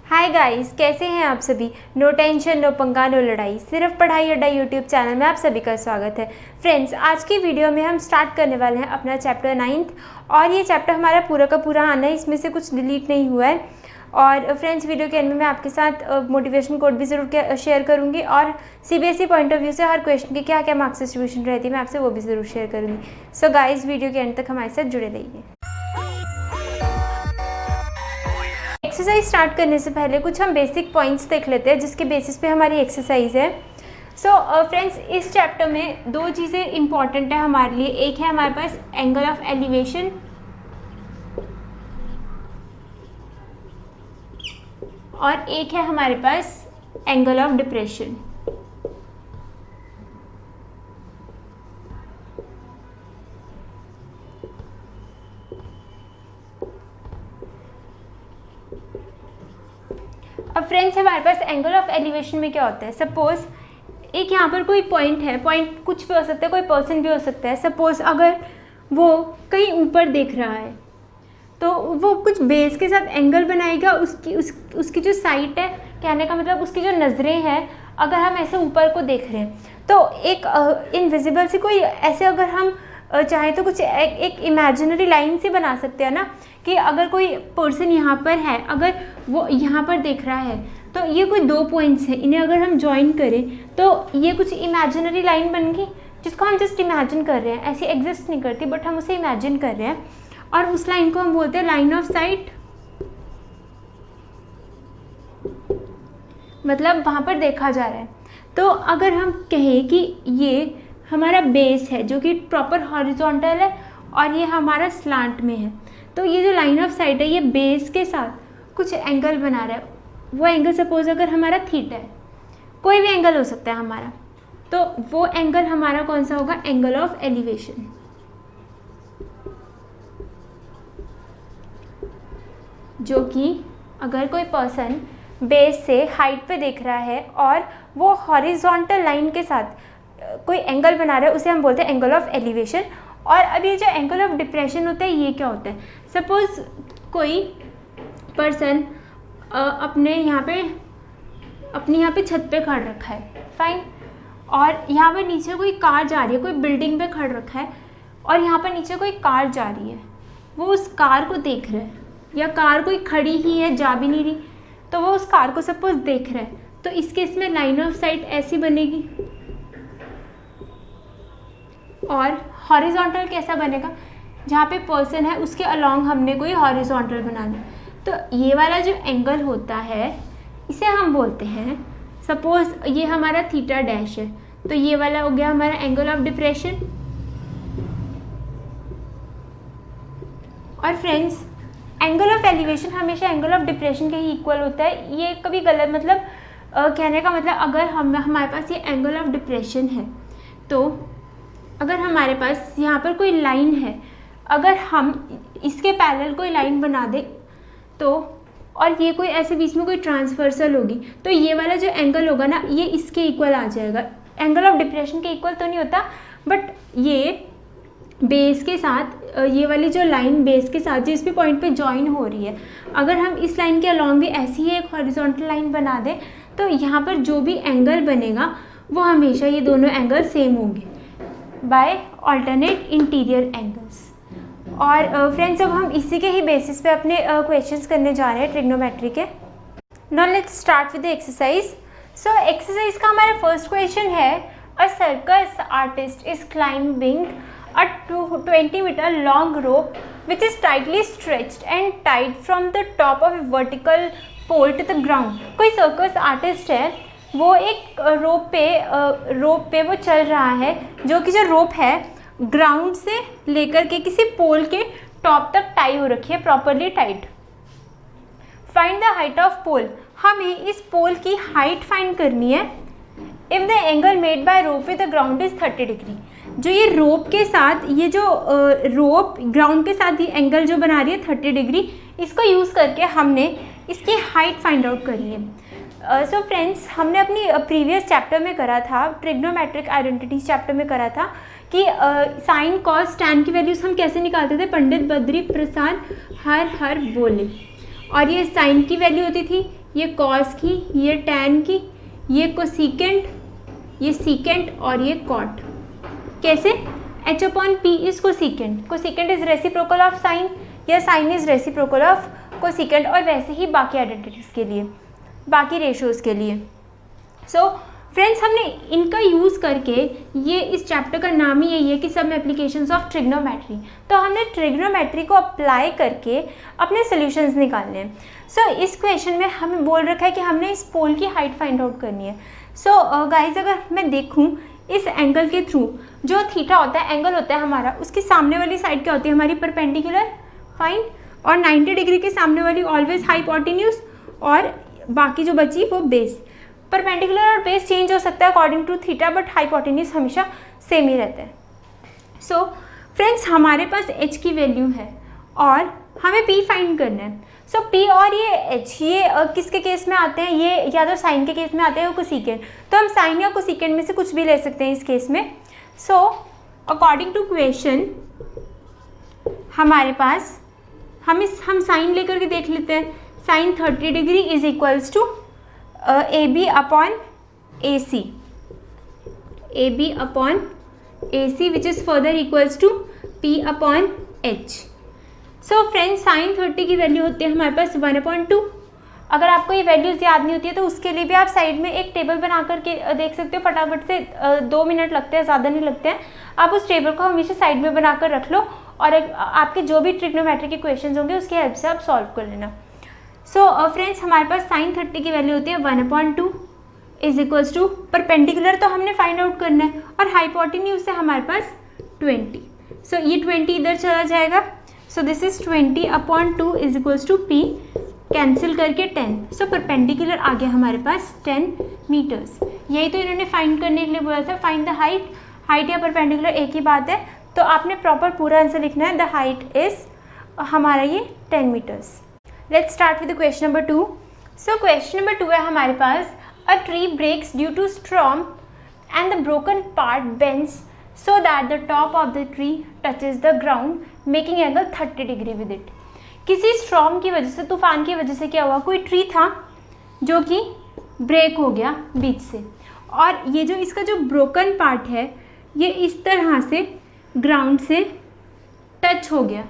Hi guys, कैसे हैं आप सभी। नो टेंशन, नो पंगा, नो लड़ाई, सिर्फ पढ़ाई अड्डा यूट्यूब चैनल में आप सभी का स्वागत है। फ्रेंड्स, आज की वीडियो में हम स्टार्ट करने वाले हैं अपना चैप्टर 9th और ये चैप्टर हमारा पूरा का पूरा आना है, इसमें से कुछ डिलीट नहीं हुआ है। और फ्रेंड्स, वीडियो के एंड में मैं आपके साथ मोटिवेशन कोड भी ज़रूर शेयर करूँगी और CBSE पॉइंट ऑफ व्यू से हर क्वेश्चन के क्या क्या मार्क्स डिस्ट्रीब्यूशन रहती है मैं आपसे वो भी ज़रूर शेयर करूँगी। सो गाइस, वीडियो के एंड तक हमारे साथ जुड़े रहिए। एक्सरसाइज स्टार्ट करने से पहले कुछ हम बेसिक पॉइंट्स देख लेते हैं जिसके बेसिस पे हमारी एक्सरसाइज है। सो फ्रेंड्स, इस चैप्टर में दो चीज़ें इंपॉर्टेंट है हमारे लिए। एक है हमारे पास एंगल ऑफ एलिवेशन और एक है हमारे पास एंगल ऑफ डिप्रेशन। अब फ्रेंड्स, हमारे पास एंगल ऑफ एलिवेशन में क्या होता है। सपोज एक यहाँ पर कोई पॉइंट है, पॉइंट कुछ भी हो सकता है, कोई पर्सन भी हो सकता है। सपोज अगर वो कहीं ऊपर देख रहा है तो वो कुछ बेस के साथ एंगल बनाएगा। उसकी जो साइट है, कहने का मतलब उसकी जो नज़रें हैं, अगर हम ऐसे ऊपर को देख रहे हैं तो एक इनविजिबल सी कोई ऐसे, अगर हम चाहे तो कुछ एक इमेजिनरी लाइन से बना सकते हैं ना, कि अगर कोई पर्सन यहाँ पर है, अगर वो यहाँ पर देख रहा है तो ये कोई दो पॉइंट्स हैं, इन्हें अगर हम ज्वाइन करें तो ये कुछ इमेजिनरी लाइन बन गई जिसको हम जस्ट इमेजिन कर रहे हैं। ऐसी एग्जिस्ट नहीं करती बट हम उसे इमेजिन कर रहे हैं और उस लाइन को हम बोलते हैं लाइन ऑफ साइट। मतलब वहाँ पर देखा जा रहा है। तो अगर हम कहें कि ये हमारा बेस है जो कि प्रॉपर हॉरिजॉन्टल है और ये हमारा स्लांट में है, तो ये जो लाइन ऑफ साइट है ये बेस के साथ कुछ एंगल बना रहा है। वो एंगल सपोज अगर हमारा थीटा है, कोई भी एंगल हो सकता है हमारा, तो वो एंगल हमारा कौन सा होगा, एंगल ऑफ एलिवेशन। जो कि अगर कोई पर्सन बेस से हाइट पे देख रहा है और वो हॉरिजॉन्टल लाइन के साथ कोई एंगल बना रहा है, उसे हम बोलते हैं एंगल ऑफ एलिवेशन। और अब ये जो एंगल ऑफ डिप्रेशन होता है ये क्या होता है। सपोज कोई पर्सन अपने यहाँ पे छत पे खड़ रखा है, फाइन, और यहाँ पर नीचे कोई कार जा रही है, कोई बिल्डिंग पे खड़ रखा है और यहाँ पर नीचे कोई कार जा रही है। वो उस कार को देख रहा है, या कार कोई खड़ी ही है, जा भी नहीं रही, तो वो उस कार को सपोज देख रहा है। तो इस केस में लाइन ऑफ साइट ऐसी बनेगी। और हॉरिजॉन्टल कैसा बनेगा, जहाँ पे पर्सन है उसके अलोंग हमने कोई हॉरिजॉन्टल बनाना। तो ये वाला जो एंगल होता है इसे हम बोलते हैं, सपोज ये हमारा थीटा डैश है, तो ये वाला हो गया हमारा एंगल ऑफ डिप्रेशन। और फ्रेंड्स, एंगल ऑफ एलिवेशन हमेशा एंगल ऑफ डिप्रेशन के ही इक्वल होता है। ये कभी गलत, मतलब कहने का मतलब अगर हमारे पास ये एंगल ऑफ डिप्रेशन है तो अगर हमारे पास यहाँ पर कोई लाइन है, अगर हम इसके पैरेलल कोई लाइन बना दे तो, और ये कोई ऐसे बीच में कोई ट्रांसवर्सल होगी, तो ये वाला जो एंगल होगा ना ये इसके इक्वल आ जाएगा। एंगल ऑफ डिप्रेशन के इक्वल तो नहीं होता बट ये बेस के साथ, ये वाली जो लाइन बेस के साथ जिस भी पॉइंट पे जॉइन हो रही है, अगर हम इस लाइन के अलोंग भी ऐसी ही एक हॉरिजॉन्टल लाइन बना दें तो यहाँ पर जो भी एंगल बनेगा वो हमेशा ये दोनों एंगल सेम होंगे बाय ऑल्टरनेट इंटीरियर एंगल्स। और फ्रेंड्स, अब हम इसी के ही बेसिस पे अपने क्वेश्चंस करने जा रहे हैं ट्रिग्नोमेट्री के। Now let's start with the exercise. So exercise का हमारा फर्स्ट क्वेश्चन है, अ circus artist is climbing a 20 meter long rope which is tightly stretched and tied from the top of a vertical pole to the ground। कोई circus artist है, वो एक रोप पे वो चल रहा है, जो कि जो रोप है ग्राउंड से लेकर के किसी पोल के टॉप तक टाई हो रखी है, properly tied. Find the height of pole, हमें इस पोल की हाइट फाइंड करनी है। If the angle made by rope with the ground is 30 degree, जो ये रोप के साथ, ये जो रोप ग्राउंड के साथ ये एंगल जो बना रही है 30 डिग्री, इसको यूज़ करके हमने इसकी हाइट फाइंड आउट करी है। सो फ्रेंड्स, हमने अपनी प्रीवियस चैप्टर में करा था, ट्रिग्नोमेट्रिक आइडेंटिटीज चैप्टर में करा था कि साइन कॉस टैन की वैल्यूज़ हम कैसे निकालते थे, पंडित बद्री प्रसाद हर हर बोले, और ये साइन की वैल्यू होती थी, ये कॉस की, ये टैन की, ये कोसिकेंट, ये सीकेंट और ये कॉट। कैसे, h upon P is cosecant, cosecant is reciprocal of sine या sine is reciprocal of cosecant, और वैसे ही बाकी आइडेंटिटीज के लिए, बाकी रेशियोज के लिए। सो फ्रेंड्स, हमने इनका यूज़ करके, ये इस चैप्टर का नाम ही यही है कि सम एप्लीकेशंस ऑफ ट्रिग्नोमेट्री, तो हमने ट्रिग्नोमेट्री को अप्लाई करके अपने सॉल्यूशंस निकालने हैं। सो इस क्वेश्चन में हमें बोल रखा है कि हमने इस पोल की हाइट फाइंड आउट करनी है। सो गाइज, अगर मैं देखूँ इस एंगल के थ्रू, जो थीटा होता है, एंगल होता है हमारा, उसकी सामने वाली साइड क्या होती है, हमारी परपेंडिकुलर, फाइन, और 90 डिग्री के सामने वाली ऑलवेज हाइपोटेन्यूज, और बाकी जो बची वो बेस। परपेंडिकुलर और बेस चेंज हो सकता है according to theta, but hypotenuse हमेशा सेम ही रहता है। सो फ्रेंड्स, हमारे पास h की वैल्यू है और हमें p फाइंड करना है। सो p और ये h, ये किसके केस में आते हैं, ये या तो साइन के केस में आते हैं या कोसिकेंट, तो हम साइन या कोसिकेंट में से कुछ भी ले सकते हैं इस केस में। सो अकॉर्डिंग टू क्वेश्चन हमारे पास, हम साइन लेकर के देख लेते हैं। Sine 30 degree is equals to AB upon AC, AB upon AC which is further equals to P upon H। So friends, sine 30 की वैल्यू होती है हमारे पास 1/2। अगर आपको ये वैल्यूज़ याद नहीं होती है तो उसके लिए भी आप साइड में एक टेबल बना करके देख सकते हो, फटाफट से 2 मिनट लगते हैं, ज़्यादा नहीं लगते हैं। आप उस टेबल को हमेशा साइड में बना कर रख लो और आपके जो भी ट्रिग्नोमेट्री के क्वेश्चन होंगे उसकी हेल्प से आप सॉल्व कर लेना। सो फ्रेंड्स, हमारे पास साइन 30 की वैल्यू होती है 1/2 इज इक्वल्स टू, परपेंडिकुलर तो हमने फाइंड आउट करना है, और हाइपोटेन्यूज से हमारे पास 20। सो ये 20 इधर चला जाएगा। So this is 20/2 is equals to P, cancel करके 10। सो परपेंडिकुलर आ गया हमारे पास 10 मीटर्स। यही तो इन्होंने फाइंड करने के लिए बोला था, फाइंड द हाइट। हाइट या परपेंडिकुलर एक ही बात है, तो आपने प्रॉपर पूरा आंसर लिखना है। द हाइट इज हमारा ये 10 metres. Let's start with question number 2। So question number 2 है हमारे पास, a tree breaks due to storm and the broken part bends so that the top of the tree touches the ground making angle 30 degree with it. किसी storm की वजह से, तूफान की वजह से क्या हुआ, कोई ट्री था जो कि ब्रेक हो गया बीच से, और ये जो इसका जो ब्रोकन पार्ट है ये इस तरह से ग्राउंड से टच हो गया,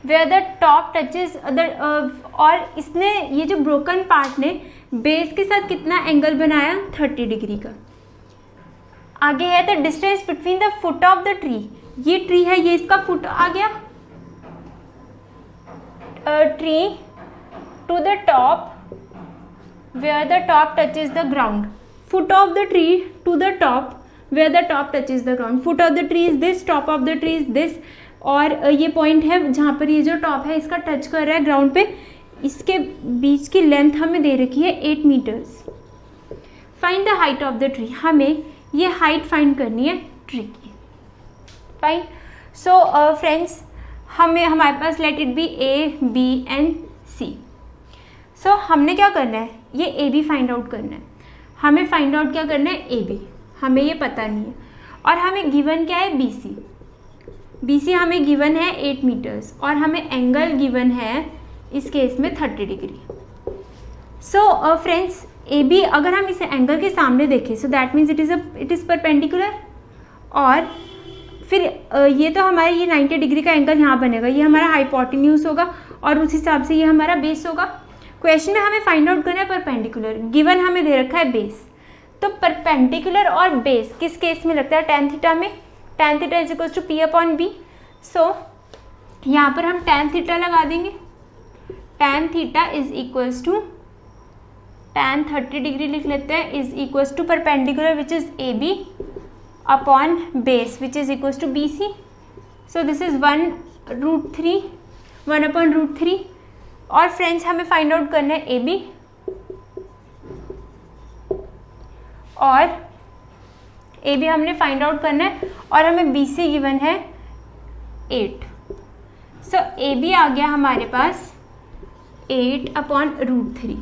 वेयर द टॉप टचेज और इसने, ये जो ब्रोकन पार्ट ने बेस के साथ कितना एंगल बनाया, 30 डिग्री का। आगे है the distance between the foot of the tree, ये ट्री है, ये इसका फुट आ गया, tree to the top where the top touches the ground, foot of the tree to the top where the top touches the ground. Foot of the tree is this, top of the tree is this, और ये point है जहाँ पर ये जो top है इसका touch कर रहा है ग्राउंड पे। इसके बीच की लेंथ हमें दे रखी है 8 metres. Find the height of the tree, हमें ये हाइट फाइंड करनी है ट्री की। फाइन। सो फ्रेंड्स, हमारे पास let it be A, B and C। So हमने क्या करना है, ये AB फाइंड आउट करना है। हमें फाइंड आउट क्या करना है, AB, हमें ये पता नहीं है, और हमें गिवन क्या है, BC। BC हमें गिवन है 8 मीटर्स, और हमें एंगल गिवन है इस केस में 30 डिग्री। सो फ्रेंड्स, AB अगर हम इसे एंगल के सामने देखें, so that means it is perpendicular, और फिर ये तो हमारा ये 90 डिग्री का एंगल यहाँ बनेगा, ये हमारा हाइपोटेन्यूज होगा, और उस हिसाब से ये हमारा बेस होगा। क्वेश्चन में हमें फाइंड आउट करना है परपेंडिकुलर, गिवन हमें दे रखा है बेस। तो परपेंडिकुलर और बेस किस केस में लगता है, टैन थीटा में। Tan theta is equals to P upon B। So यहाँ पर हम टैन थीटा लगा देंगे। Tan theta is equals to tan 30 degree लिख लेते हैं, is equals to perpendicular which is AB upon base which is equals to BC। So this is 1/3, 1/√3। और friends, हमें फाइंड आउट करना है AB, और AB हमने फाइंड आउट करना है, और हमें BC गिवन है 8। सो AB आ गया हमारे पास 8/√3।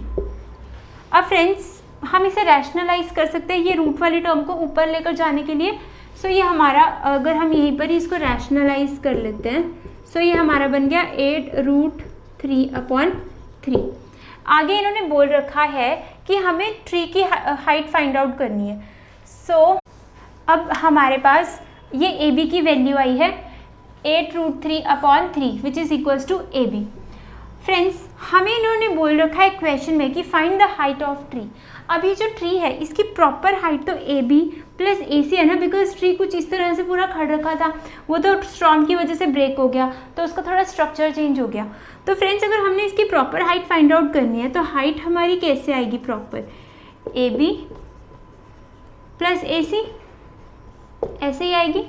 अब फ्रेंड्स, हम इसे रैशनलाइज कर सकते हैं, ये रूट वाली टर्म को ऊपर लेकर जाने के लिए सो ये हमारा, अगर हम यहीं पर ही इसको रैशनलाइज कर लेते हैं, सो ये हमारा बन गया 8√3/3। आगे इन्होंने बोल रखा है कि हमें ट्री की हाइट फाइंड आउट करनी है। सो अब हमारे पास ये ए बी की वैल्यू आई है 8√3/3 which is equals to A B. Friends, हमें इन्होंने बोल रखा है क्वेश्चन में कि find the height of tree. अब ये जो ट्री है इसकी प्रॉपर हाइट तो ए बी प्लस ए सी है ना, बिकॉज ट्री कुछ इस तरह से पूरा खड़ रखा था, वो तो स्टॉर्म की वजह से ब्रेक हो गया, तो उसका थोड़ा स्ट्रक्चर चेंज हो गया। तो फ्रेंड्स, अगर हमने इसकी प्रॉपर हाइट फाइंड आउट करनी है तो हाइट हमारी कैसे आएगी proper, A B plus A सी, ऐसे ही आएगी।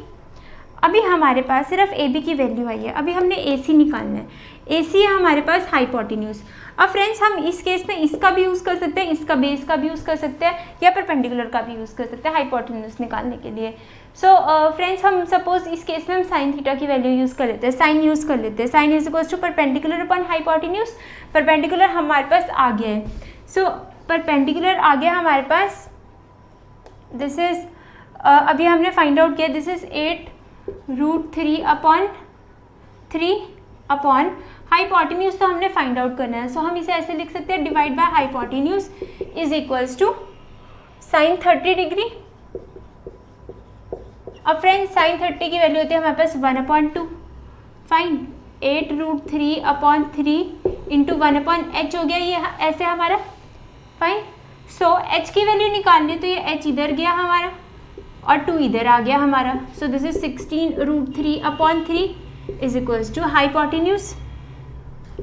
अभी हमारे पास सिर्फ ए बी की वैल्यू आई है, अभी हमने ए सी निकालना है। ए सी है हमारे पास हाइपोटेन्यूज। अब फ्रेंड्स, हम इस केस में इसका भी यूज़ कर सकते हैं, इसका बेस का भी यूज़ कर सकते हैं, या परपेंडिकुलर का भी यूज़ कर सकते हैं हाइपोटेन्यूज निकालने के लिए। सो फ्रेंड्स, हम सपोज इस केस में हम साइन थीटा की वैल्यू यूज़ कर लेते हैं, साइन यूज़ कर लेते हैं। Sine is equals to perpendicular upon hypotenuse. Perpendicular हमारे पास आ गया है, सो परपेंडिकुलर आ गया हमारे पास। दिस इज अभी हमने फाइंड आउट किया, दिस इज 8√3/3 अपॉन हाइपोटेन्यूज, तो हमने फाइंड आउट करना है। सो हम इसे ऐसे लिख सकते हैं, divide by hypotenuse is equals to sine 30 degree. अब फ्रेंड्स, साइन 30 की वैल्यू होती है हमारे पास 1/2। फाइन, 8√3/3 इंटू 1/h हो गया ये ऐसे हमारा। फाइन, सो h की वैल्यू निकालनी है, तो ये h इधर गया हमारा और 2 इधर आ गया हमारा। So this is 16√3/3 is equals to hypotenuse,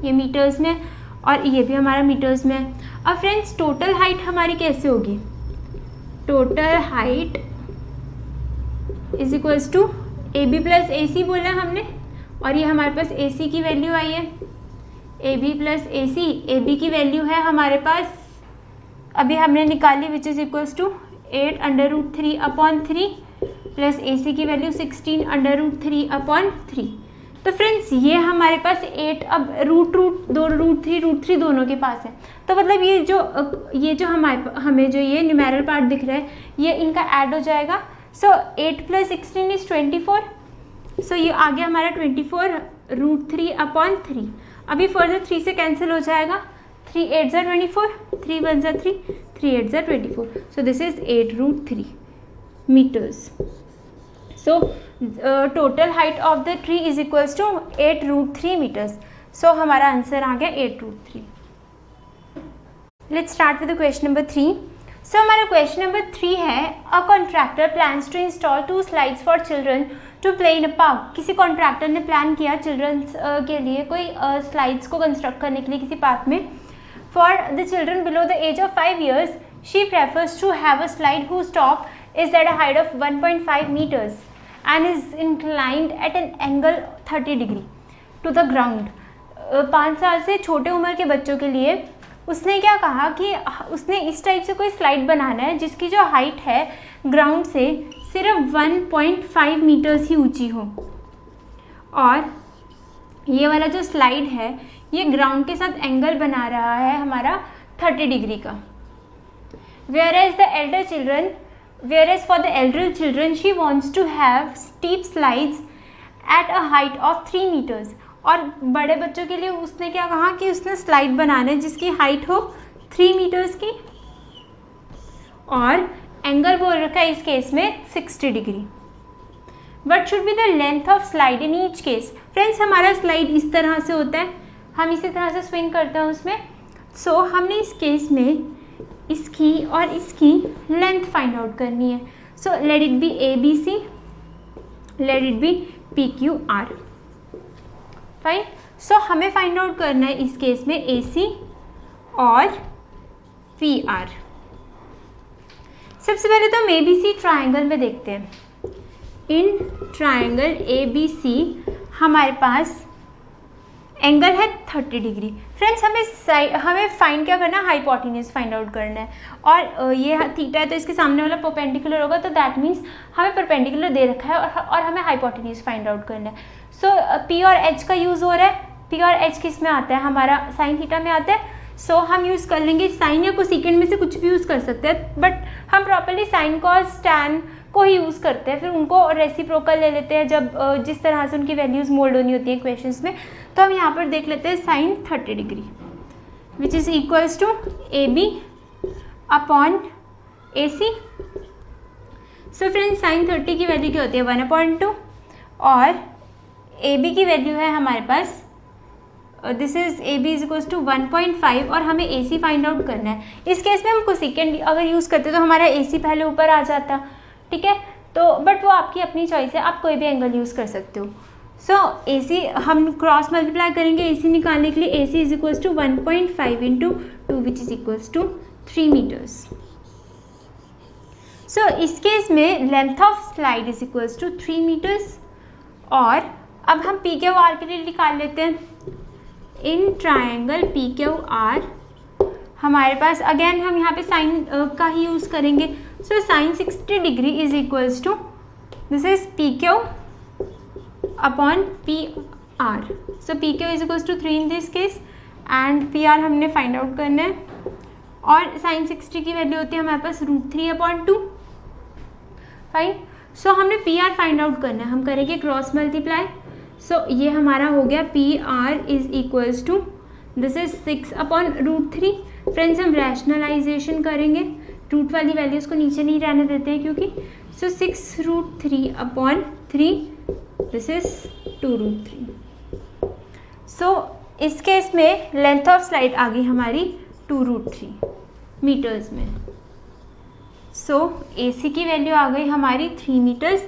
ये मीटर्स में और ये भी हमारा मीटर्स में। अब फ्रेंड्स, टोटल हाइट हमारी कैसे होगी, total height is equals to A B plus A C बोला हमने, और ये हमारे पास ए सी की वैल्यू आई है, A B plus A C. A B की वैल्यू है हमारे पास अभी हमने निकाली, which is equals to 8√3/3 plus A C की वैल्यू 16√3/3। तो फ्रेंड्स, ये हमारे पास 8, अब √3 दोनों के पास है, तो मतलब ये जो हमें जो ये न्यूमेरल पार्ट दिख रहा है, ये इनका ऐड हो जाएगा। सो 8 + 16 इज 24। सो ये आ गया हमारा 24√3/3। अभी फर्दर 3 से कैंसिल हो जाएगा, 3 8 = 24, 3 1 = 3, 3 8 = 24। So this is 8√3 metres. So total height of the tree is equals to 8√3 meters. So हमारा आंसर आ गया 8√3. Let's start with the question number 3. So हमारा question number 3 है, a contractor plans to install 2 slides for children to play in a park. किसी contractor ने plan किया children's के लिए कोई स्लाइड्स को कंस्ट्रक्ट करने के लिए किसी पार्क में। For the children below the age of 5 years, she prefers to have a slide whose top is at a height of 1.5 meters. And is inclined at an angle 30 degree to the ground. 5 साल से छोटे उम्र के बच्चों के लिए उसने क्या कहा कि उसने इस टाइप से कोई स्लाइड बनाना है जिसकी जो हाइट है ग्राउंड से सिर्फ 1.5 मीटर्स ही ऊंची हो, और ये वाला जो स्लाइड है ये ग्राउंड के साथ एंगल बना रहा है हमारा 30 डिग्री का। Whereas for the elder children she wants to have steep slides at a height of 3 meters. और बड़े बच्चों के लिए उसने क्या कहा कि उसने स्लाइड बनाना है जिसकी हाइट हो 3 मीटर्स की, और एंगल बोल रखा है इस केस में 60 degree. What should be the length of slide in each case? Friends, हमारा स्लाइड इस तरह से होता है, हम इसी तरह से स्विंग करते हैं उसमें। सो हमने इस केस में इसकी और इसकी लेंथ फाइंड आउट करनी है। So let it be A B C, let it be P Q R. Fine, so हमें फाइंड आउट करना है इस केस में ए सी और पी आर। सबसे पहले तो हम ए बी सी ट्राइंगल में देखते हैं। इन ट्राइंगल ए बी सी हमारे पास एंगल है 30 डिग्री। फ्रेंड्स, हमें फाइंड क्या करना है, हाइपोटेन्यूज फाइंड आउट करना है, और ये थीटा है तो इसके सामने वाला परपेंडिकुलर होगा, तो दैट मीन्स हमें परपेंडिकुलर दे रखा है और हमें हाइपोटेन्यूज फाइंड आउट करना है। सो पी और एच का यूज़ हो रहा है। पी और एच किस में आता है, हमारा साइन थीटा में आता है। सो हम यूज़ कर लेंगे साइन या कोसेकेंड में से कुछ भी यूज़ कर सकते हैं, बट हम प्रॉपरली साइन कॉस टैन को ही यूज़ करते हैं, फिर उनको रेसिप्रोकल ले लेते हैं जब जिस तरह से उनकी वैल्यूज़ मोल्ड होनी होती है क्वेश्चंस में। तो हम यहाँ पर देख लेते हैं sine 30 degree which is equals to AB upon AC। So friends sine 30 की वैल्यू क्या होती है 1/2 और AB की वैल्यू है हमारे पास this is AB is equals to 1.5 और हमें AC फाइंड आउट करना है। इस केस में हम कोसेकेंड अगर यूज़ करते तो हमारा AC पहले ऊपर आ जाता, ठीक है। तो बट वो आपकी अपनी चॉइस है, आप कोई भी एंगल यूज़ कर सकते हो। सो AC हम क्रॉस मल्टीप्लाई करेंगे AC निकालने के लिए। AC is equals to 1.5 into 2 which is equals to 3 metres. So इस केस में length of slide is equals to 3 metres और अब हम PQR के लिए निकाल लेते हैं। इन ट्रायंगल PQR हमारे पास अगेन हम यहाँ पे साइन का ही यूज़ करेंगे। So sine 60 degree is equals to this is PQ upon PR। So PQ is equals to 3 in this case and PR हमने फाइंड आउट करना है और साइन 60 की वैल्यू होती है हमारे पास √3/2। फाइन। सो हमने PR फाइंड आउट करना है, हम करेंगे क्रॉस मल्टीप्लाई। सो ये हमारा हो गया PR is equals to this is 6/√3। Friends हम रैशनलाइजेशन करेंगे, रूट वाली वैल्यूज़ को नीचे नहीं रहने देते हैं क्योंकि। सो 6√3/3 दिस इज 2√3। सो इस केस में लेंथ ऑफ स्लाइड आ गई हमारी 2√3 मीटर्स में। सो AC की वैल्यू आ गई हमारी 3 मीटर्स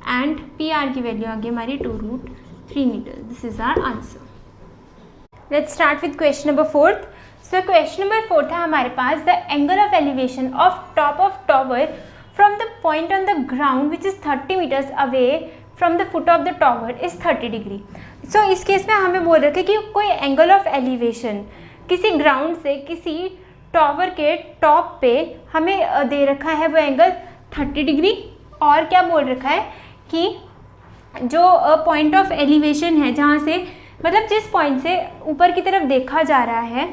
एंड PR की वैल्यू आ गई हमारी 2√3 metres. This is our answer. Let's start with question number 4। So question number 4 है हमारे पास the angle of elevation of top of tower from the point on the ground which is 30 metres away from the foot of the tower is 30 degree. So इस case में हमें बोल रखे कि कोई एंगल ऑफ एलिवेशन किसी ground से किसी टॉवर के टॉप पे हमें दे रखा है वो एंगल 30 डिग्री और क्या बोल रखा है कि जो पॉइंट ऑफ एलिवेशन है जहाँ से मतलब जिस पॉइंट से ऊपर की तरफ देखा जा रहा है,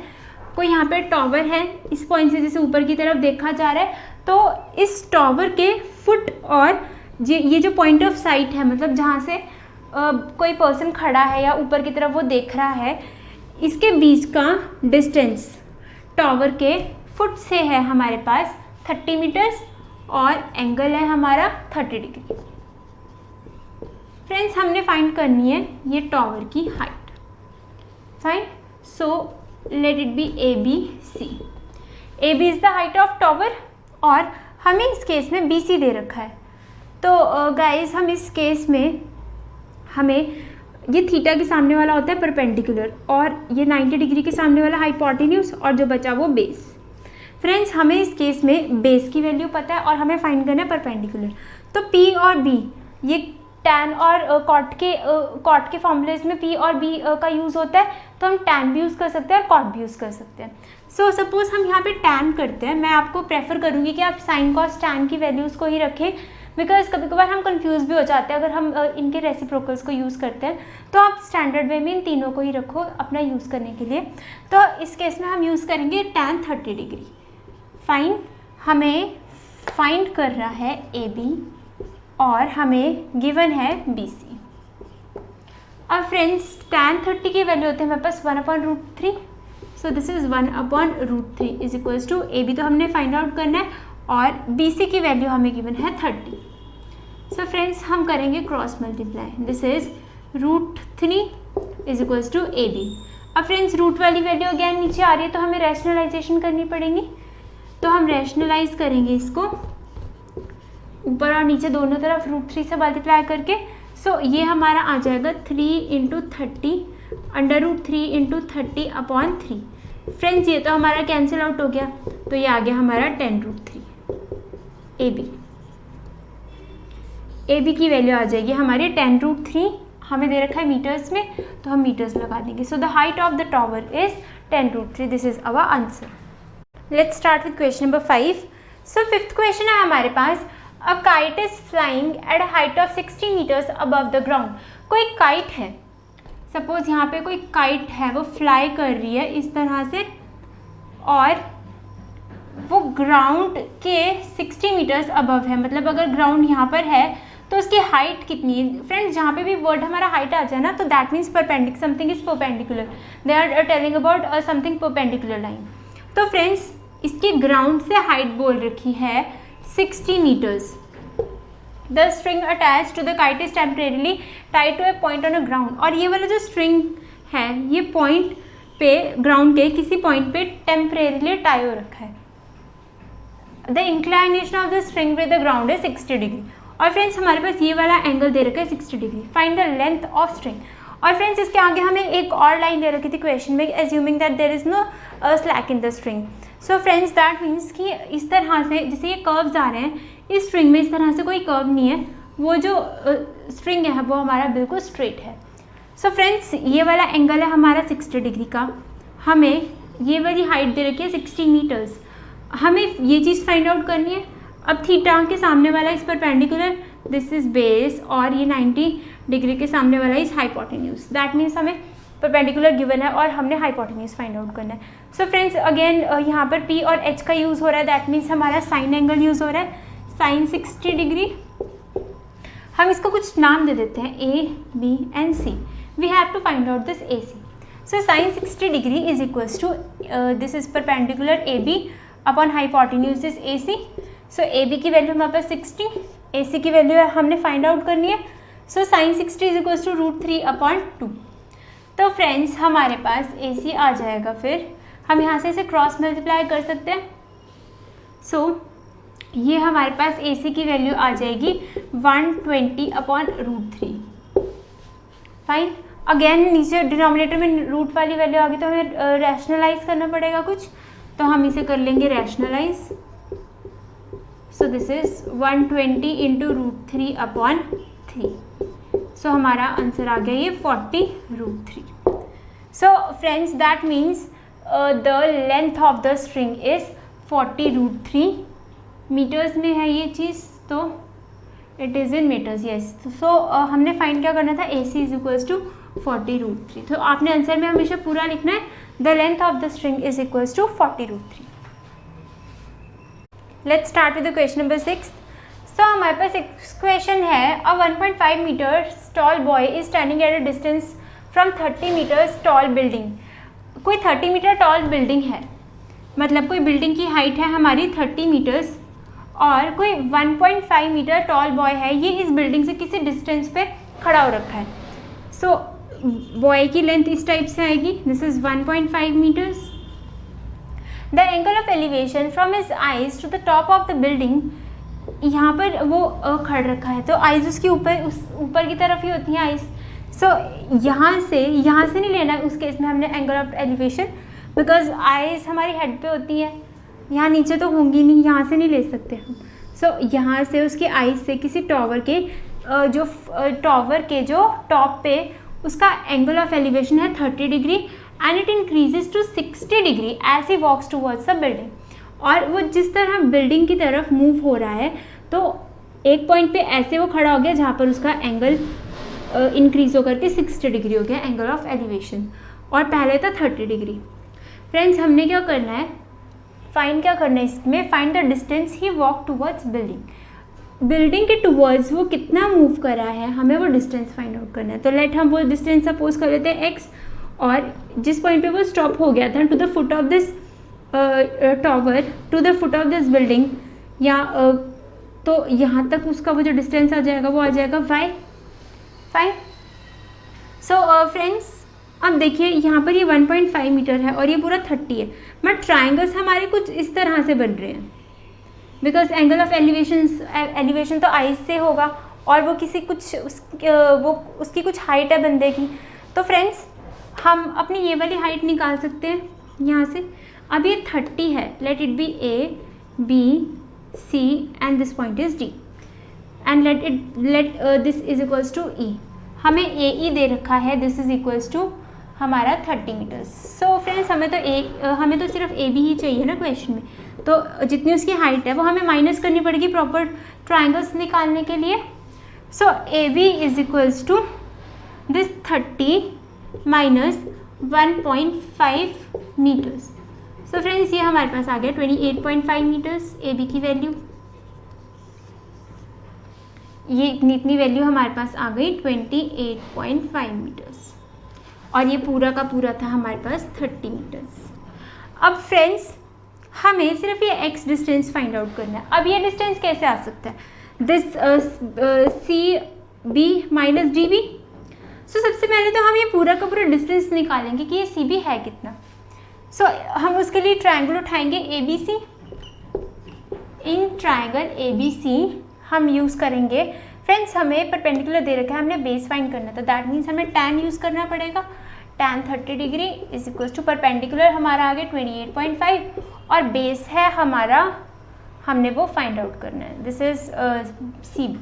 कोई यहाँ पे टॉवर है, इस पॉइंट से जैसे ऊपर की तरफ देखा जा रहा है तो इस टॉवर के फुट और ये जो पॉइंट ऑफ साइट है मतलब जहाँ से कोई पर्सन खड़ा है या ऊपर की तरफ वो देख रहा है, इसके बीच का डिस्टेंस टॉवर के फुट से है हमारे पास 30 मीटर्स और एंगल है हमारा 30 डिग्री। फ्रेंड्स हमने फाइंड करनी है ये टॉवर की height. Fine. So let it B ABC। AB is the height of tower और हमें इस केस में BC दे रखा है। तो गाइस हम इस केस में हमें ये थीटा के सामने वाला होता है परपेंडिकुलर और ये 90 डिग्री के सामने वाला हाइपोटेन्यूज और जो बचा वो बेस। फ्रेंड्स हमें इस केस में बेस की वैल्यू पता है और हमें फाइंड करना है परपेंडिकुलर। तो P और B ये टैन और कॉट के फॉर्मूलेज में P और B का यूज़ होता है, तो हम टैन भी यूज़ कर सकते हैं और कॉट भी यूज़ कर सकते हैं। सो सपोज हम यहाँ पे टैन करते हैं, मैं आपको प्रेफर करूँगी कि आप साइन कॉस टैन की वैल्यूज़ को ही रखें बिकॉज कभी कभार हम कंफ्यूज भी हो जाते हैं अगर हम इनके रेसिप्रोकल्स को यूज़ करते हैं। तो आप स्टैंडर्ड वे में इन तीनों को ही रखो अपना यूज़ करने के लिए। तो इस केस में हम यूज़ करेंगे टैन 30 डिग्री। फाइन। हमें फाइंड कर रहा है AB और हमें गिवन है BC। अब फ्रेंड्स टैन 30 की वैल्यू होती है हमारे पास 1/√3। So this is 1/√3 is equals to AB तो हमने फाइंड आउट करना है और BC की वैल्यू हमें गिवन है 30। सो फ्रेंड्स हम करेंगे cross multiply. This is √3 is equals to AB। अब फ्रेंड्स रूट वाली वैल्यू अगेन नीचे आ रही है तो हमें रैशनलाइजेशन करनी पड़ेगी। तो हम रैशनलाइज करेंगे इसको ऊपर और नीचे दोनों तरफ √3 से मल्टीप्लाई करके। सो ये हमारा आ जाएगा 3 × 30 √3 × 30/3। फ्रेंड्स ये तो हमारा कैंसिल आउट हो गया तो ये आ गया हमारा 10√3 AB की वैल्यू आ जाएगी हमारी 10√3। हमें दे रखा है मीटर्स में तो हम मीटर्स लगा देंगे। So the height of the tower is 10√3। This is our answer. Let's start with question number 5। So fifth question है हमारे पास a kite is flying at a height of 60 metres above the ground. कोई kite है, suppose यहाँ पे कोई kite है वो फ्लाई कर रही है इस तरह से और वो ग्राउंड के 60 मीटर्स अबव है, मतलब अगर ग्राउंड यहाँ पर है तो उसकी हाइट कितनी है। फ्रेंड्स जहाँ पे भी वर्ड हमारा हाइट आ जाए ना, तो that means perpendicular, something is perpendicular, they are telling about something perpendicular line. तो फ्रेंड्स इसकी ग्राउंड से हाइट बोल रखी है 60 metres. The string attach to the kite is temporarily tied to a point on a ground. और ये वाला जो स्ट्रिंग है ये पॉइंट पे, ग्राउंड के किसी पॉइंट पे टेम्परेरीली टाई हो रखा है। The inclination of the string with the ground है 60 डिग्री। और फ्रेंड्स हमारे पास ये वाला एंगल दे रखा है 60 degree. Find the length of string. और फ्रेंड्स इसके आगे हमें एक और लाइन दे रखी थी क्वेश्चन में, assuming that there is no slack in the string. So friends that means कि इस तरह से जैसे ये कर्व्स आ रहे हैं, इस स्ट्रिंग में इस तरह से कोई कर्व नहीं है, वो जो स्ट्रिंग है वो हमारा बिल्कुल स्ट्रेट है। सो फ्रेंड्स ये वाला एंगल है हमारा 60 डिग्री का, हमें ये वाली हाइट दे रखी है 60 मीटर्स, हमें ये चीज़ फाइंड आउट करनी है। अब थीटा के सामने वाला इस परपेंडिकुलर, दिस इज बेस, और ये 90 डिग्री के सामने वाला इज हाइपोटेन्यूज। दैट मीन्स हमें परपेंडिकुलर गिवन है और हमने हाइपोटेन्यूज फाइंड आउट करना है। सो फ्रेंड्स अगेन यहाँ पर P और H का यूज़ हो रहा है, दैट मीन्स हमारा साइन एंगल यूज़ हो रहा है, साइन 60 डिग्री। हम इसको कुछ नाम दे देते हैं A, B and C। We have to find out this AC। So sine 60 degree is equals to this is perpendicular AB upon hypotenuse is AC। So AB की वैल्यू हमारे पास 60, AC की वैल्यू हमने फाइंड आउट करनी है। So sine 60 is equals to √3/2। तो friends हमारे पास AC आ जाएगा, फिर हम यहाँ से इसे क्रॉस मल्टीप्लाई कर सकते हैं। सो ये हमारे पास AC की वैल्यू आ जाएगी 120/√3। फाइन, अगेन नीचे डिनोमिनेटर में रूट वाली वैल्यू आ गई, तो हमें रैशनलाइज करना पड़ेगा कुछ, तो हम इसे कर लेंगे rationalise. So this is 120 into √3/3। So हमारा आंसर आ गया ये 40√3। So friends that means the length of the string is 40√3। Metres में है ये चीज़, तो it is in metres, yes. So हमने फाइंड क्या करना था, AC इज इक्वल्स टू 40√3। तो आपने आंसर में हमेशा पूरा लिखना है, the length of the string is equals to 40√3। Let's start with the question number 6। So हमारे पास एक क्वेश्चन है, a 1.5 metres tall boy is standing at a distance from 30 metres tall building. कोई 30 मीटर टॉल बिल्डिंग है, मतलब कोई building की height है हमारी 30 मीटर्स, और कोई 1.5 मीटर टॉल बॉय है, ये इस बिल्डिंग से किसी डिस्टेंस पे खड़ा हो रखा है। सो बॉय की लेंथ इस टाइप से आएगी, this is 1.5 metres. The angle of elevation from his eyes to the top of the building, यहाँ पर वो खड़ रखा है, तो आइज उसके ऊपर की तरफ ही होती हैं आइज। सो यहाँ से नहीं लेना है उस केस में हमने angle of elevation, because eyes हमारी हेड पे होती है, यहाँ नीचे तो होंगी नहीं, यहाँ से नहीं ले सकते हम। सो यहाँ से उसकी आइज से किसी टॉवर के जो टॉप पे उसका एंगल ऑफ एलिवेशन है 30 degree, and it increases to 60 degree as he walks towards the building. और वो जिस तरह बिल्डिंग की तरफ मूव हो रहा है, तो एक पॉइंट पे ऐसे वो खड़ा हो गया जहाँ पर उसका एंगल इंक्रीज होकर के 60 डिग्री हो गया एंगल ऑफ एलिवेशन, और पहले था 30 डिग्री। फ्रेंड्स हमने क्या करना है, फाइंड क्या करना है इसमें, find the distance he walk towards building. Building के टूवर्ड्स वो कितना मूव कर रहा है, हमें वो डिस्टेंस फाइंड आउट करना है। तो लेट हम वो डिस्टेंस सपोज कर लेते हैं x, और जिस पॉइंट पे वो स्टॉप हो गया था, to the foot of this tower, to the foot of this building, या तो यहाँ तक उसका वो जो डिस्टेंस आ जाएगा वो आ जाएगा y। फाइन। सो फ्रेंड्स अब देखिए यहाँ पर ये 1.5 मीटर है और ये पूरा 30 है, बट ट्राइंगल्स हमारे कुछ इस तरह से बन रहे हैं, बिकॉज एंगल ऑफ एलिवेशन तो आइज से होगा, और वो किसी कुछ उसकी कुछ हाइट है बंदे की। तो फ्रेंड्स हम अपनी ये वाली हाइट निकाल सकते हैं यहाँ से। अब ये 30 है, let it be A, B, C and this point is D, and let this is equals to E। हमें AE दे रखा है, दिस इज इक्वल्स टू हमारा 30 मीटर्स। सो फ्रेंड्स हमें तो सिर्फ AB ही चाहिए ना क्वेश्चन में, तो जितनी उसकी हाइट है वो हमें माइनस करनी पड़ेगी प्रॉपर ट्राइंगल्स निकालने के लिए। So AB is equals to this 30 minus 1.5 metres. So friends ये हमारे पास आ गया 28.5 मीटर्स ए बी की वैल्यू। ये इतनी वैल्यू हमारे पास आ गई 28.5 मीटर्स, और ये पूरा का पूरा था हमारे पास 30 मीटर्स। अब फ्रेंड्स हमें सिर्फ ये x डिस्टेंस फाइंड आउट करना है। अब ये डिस्टेंस कैसे आ सकता है, this C B minus D B. So सबसे पहले तो हम ये पूरा का पूरा डिस्टेंस निकालेंगे कि ये सी बी है कितना। सो हम उसके लिए ट्रायंगल उठाएंगे A B C. In triangle A B C हम यूज़ करेंगे, फ्रेंड्स हमें परपेंडिकुलर दे रखा है, हमने बेस फाइंड करना था, दैट मीन्स हमें tan यूज़ करना पड़ेगा। tan 30 degree is equal to perpendicular हमारा आ गया 28.5 और बेस है हमारा, हमने वो फाइंड आउट करना है, this is C B.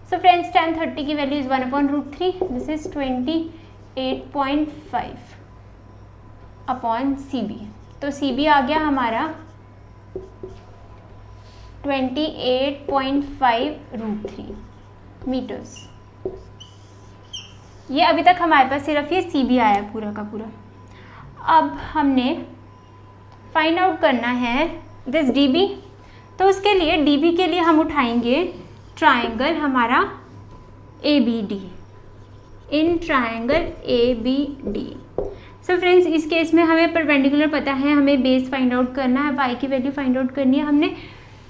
So friends tan 30 की value is 1/√3, this is 28.5 upon C B. तो सी बी आ गया हमारा 28.5√3 मीटर्स। ये अभी तक हमारे पास सिर्फ ये सी बी आया पूरा का पूरा। अब हमने फाइंड आउट करना है दिस डी बी। तो उसके लिए डी बी के लिए हम उठाएंगे ट्रायंगल हमारा A B D. In triangle A B D, so friends इस केस में हमें परपेंडिकुलर पता है, हमें बेस फाइंड आउट करना है, वाई की वैल्यू फाइंड आउट करनी है हमने।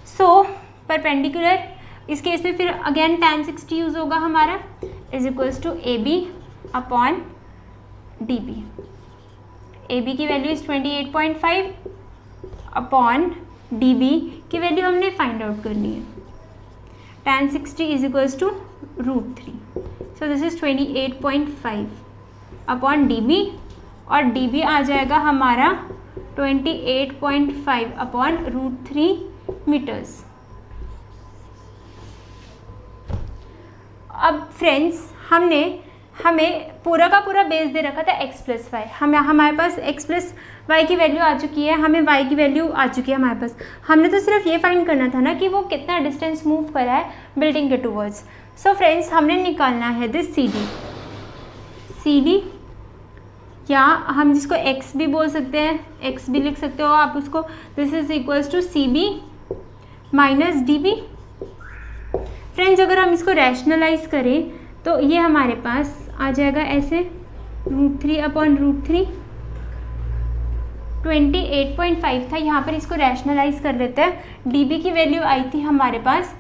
सो परपेंडिकुलर इस केस में फिर अगेन tan 60 यूज़ होगा हमारा, is equals to A B upon D B. A B की value is 28.5 upon D B की वैल्यू हमने फाइंड आउट करनी है, tan 60 is equals to √3। So this is 28.5 upon D B, और D B आ जाएगा हमारा 28.5 अपॉन √3 मीटर्स। अब फ्रेंड्स हमें पूरा का पूरा बेस दे रखा था x प्लस वाई, हमारे पास x प्लस वाई की वैल्यू आ चुकी है, हमें y की वैल्यू आ चुकी है हमारे पास। हमने तो सिर्फ ये फाइंड करना था ना कि वो कितना डिस्टेंस मूव करा है बिल्डिंग के टूवर्ड्स। सो फ्रेंड्स हमने निकालना है दिस सी डी, या हम जिसको x भी बोल सकते हैं, x भी लिख सकते हो आप उसको, this is equals to C B minus D B. Friends अगर हम इसको रैशनलाइज करें तो ये हमारे पास आ जाएगा ऐसे √3 अपॉन √3, 28.5 था, यहाँ पर इसको रैशनलाइज कर लेते हैं। डी बी की वैल्यू आई थी हमारे पास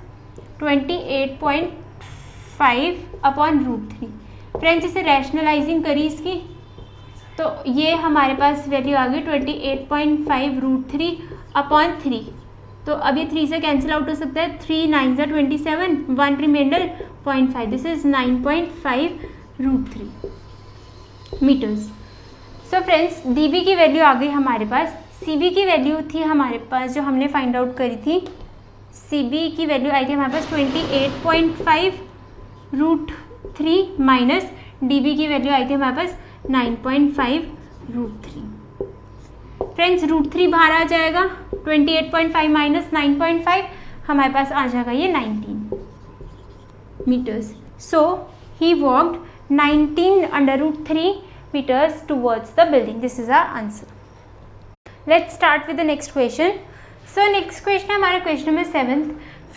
28.5 अपॉन √3। फ्रेंड्स इसे रैशनलाइजिंग करी इसकी, तो ये हमारे पास वैल्यू आ गई 28.5 √3 अपॉन 3। तो अब ये 3 से कैंसिल आउट हो सकता है, 3 9 ज़ा 27, 1 remainder 0.5, this is 9.5 √3 metres. So friends D B की वैल्यू आ गई हमारे पास। सी बी की वैल्यू थी हमारे पास जो हमने फाइंड आउट करी थी, सी बी की वैल्यू आई थी हमारे पास 28.5 √3 माइनस डी बी की वैल्यू आई थी हमारे पास 9.5 √3। फ्रेंड्स √3 बाहर आ जाएगा, 28.5 माइनस 9.5 हमारे पास आ जाएगा ये 19 metres. So he walked 19/√3 meters towards the building. This is our answer. Let's start with the next question. So next question है हमारा question number 7th.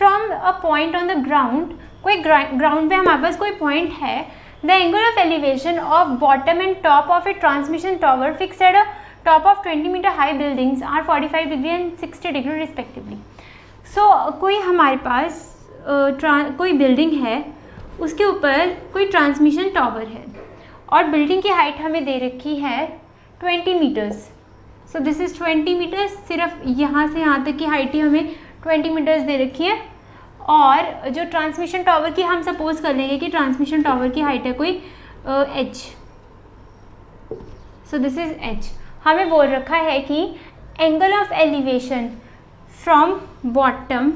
From a point on the ground, कोई ground पे हमारे पास कोई point है, the angle of elevation of bottom and top of a transmission tower fixed at a top of 20 meter high buildings are 45 degree and 60 degree respectively. So कोई हमारे पास कोई building है, उसके ऊपर कोई ट्रांसमिशन टावर है और बिल्डिंग की हाइट हमें दे रखी है 20 metres. So this is 20 metres, सिर्फ यहाँ से यहाँ तक की हाइट ही हमें 20 मीटर्स दे रखी है। और जो ट्रांसमिशन टावर की हम सपोज कर लेंगे कि ट्रांसमिशन टावर की हाइट है कोई h। So this is h। हमें बोल रखा है कि angle of elevation from bottom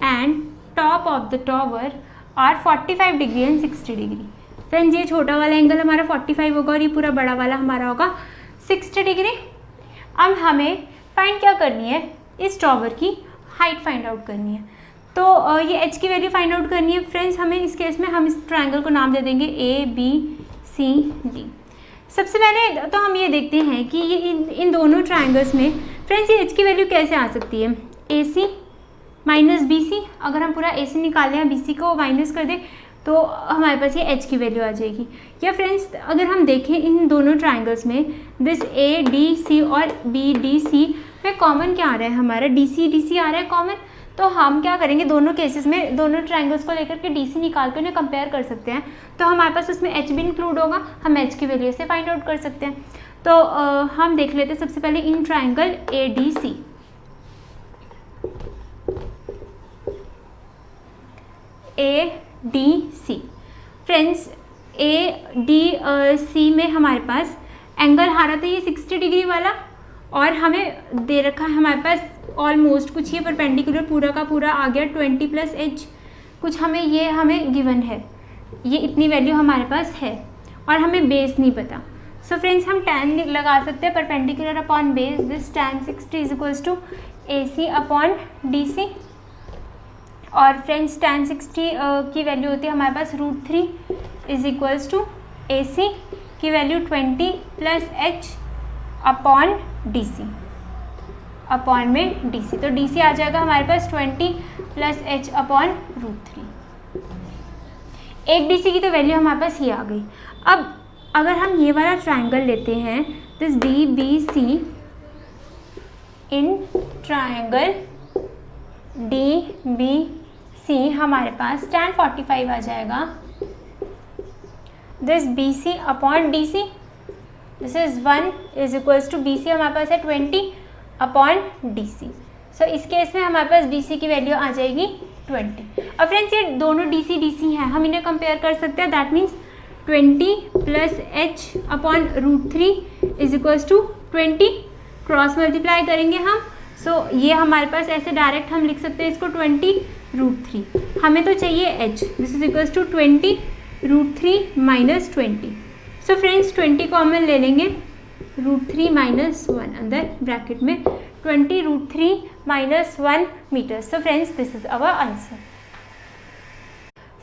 and top of the tower are 45 degree and 60 degree. Friends ये छोटा वाला एंगल हमारा 45 होगा और ये पूरा बड़ा वाला हमारा होगा 60 डिग्री। अब हमें फाइंड क्या करनी है, इस टावर की हाइट फाइंड आउट करनी है। तो ये h की वैल्यू फाइंड आउट करनी है। फ्रेंड्स हमें इस केस में हम इस ट्रायंगल को नाम दे देंगे A B C D। सबसे पहले तो हम ये देखते हैं कि ये इन दोनों ट्राइंगल्स में फ्रेंड्स ये एच की वैल्यू कैसे आ सकती है। ए सी माइनस बी सी, अगर हम पूरा ए सी निकालें या बी सी को माइनस कर दें तो हमारे पास ये एच की वैल्यू आ जाएगी। या फ्रेंड्स अगर हम देखें इन दोनों ट्राइंगल्स में दिस ए डी सी और बी डी सी में कॉमन क्या आ रहा है, हमारा डी सी आ रहा है कॉमन। तो हम क्या करेंगे, दोनों केसेस में दोनों ट्राइंगल्स को लेकर के डी सी निकाल कर उन्हें कंपेयर कर सकते हैं। तो हमारे पास उसमें एच भी इंक्लूड होगा, हम एच की वैल्यू से फाइंड आउट कर सकते हैं। तो हम देख लेते हैं सबसे पहले in triangle A D C. A D C friends, A D C में हमारे पास एंगल आ रहा था ये 60 डिग्री वाला, और हमें दे रखा है हमारे पास ऑलमोस्ट कुछ ये परपेंडिकुलर पूरा का पूरा आ गया 20 प्लस एच, कुछ हमें गिवन है, ये इतनी वैल्यू हमारे पास है और हमें बेस नहीं पता। सो फ्रेंड्स हम tan लगा सकते हैं, perpendicular upon base, this tan 60 is equals to A C upon D C. और फ्रेंड्स tan 60 की वैल्यू होती है हमारे पास √3 is equals to A C की value 20 plus H upon D C, upon में डी सी। तो डी सी आ जाएगा हमारे पास 20 प्लस एच अपॉन √3। एक डी सी की तो वैल्यू हमारे पास ये आ गई। अब अगर हम ये वाला ट्राइंगल लेते हैं, this D B C, in triangle D B C हमारे पास tan 45 आ जाएगा, this B C upon D C, this is 1 is equals to B C हमारे पास है 20 अपॉन डी सी। सो इस केस में हमारे पास डी सी की वैल्यू आ जाएगी 20। अब फ्रेंड्स ये दोनों डी सी हैं, हम इन्हें कंपेयर कर सकते हैं। That means 20 plus H upon √3 is equals to 20, cross multiply करेंगे हम। सो ये हमारे पास ऐसे डायरेक्ट हम लिख सकते हैं इसको 20 √3, हमें तो चाहिए h, this is equals to 20 √3 minus 20। So friends 20 common ले लेंगे, √3 माइनस 1 अंदर ब्रैकेट में 20 √3 minus 1 metre. So friends this is our answer.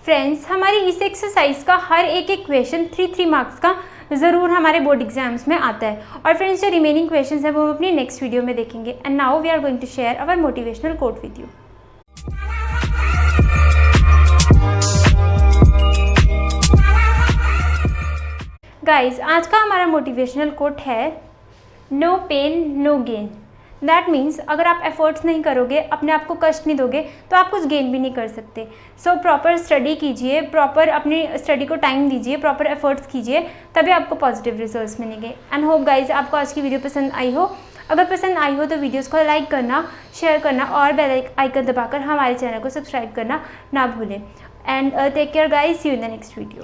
Friends हमारी इस एक्सरसाइज का हर एक क्वेश्चन 3 मार्क्स का ज़रूर हमारे बोर्ड एग्जाम्स में आता है। और फ्रेंड्स जो रिमेनिंग क्वेश्चंस है वो हम अपनी नेक्स्ट वीडियो में देखेंगे। And now we are going to share our motivational quote with you. Guys आज का हमारा मोटिवेशनल कोट है no pain no gain. That means अगर आप एफर्ट्स नहीं करोगे, अपने आप को कष्ट नहीं दोगे, तो आप कुछ गेन भी नहीं कर सकते। सो प्रॉपर स्टडी कीजिए, प्रॉपर अपनी स्टडी को टाइम दीजिए, प्रॉपर एफर्ट्स कीजिए, तभी आपको पॉजिटिव रिजल्ट्स मिलेंगे। एंड होप गाइज आपको आज की वीडियो पसंद आई हो। अगर पसंद आई हो तो वीडियोस को लाइक करना, शेयर करना और बेल आइकन दबाकर हमारे चैनल को सब्सक्राइब करना ना भूलें। And take care guys, see you in the next video.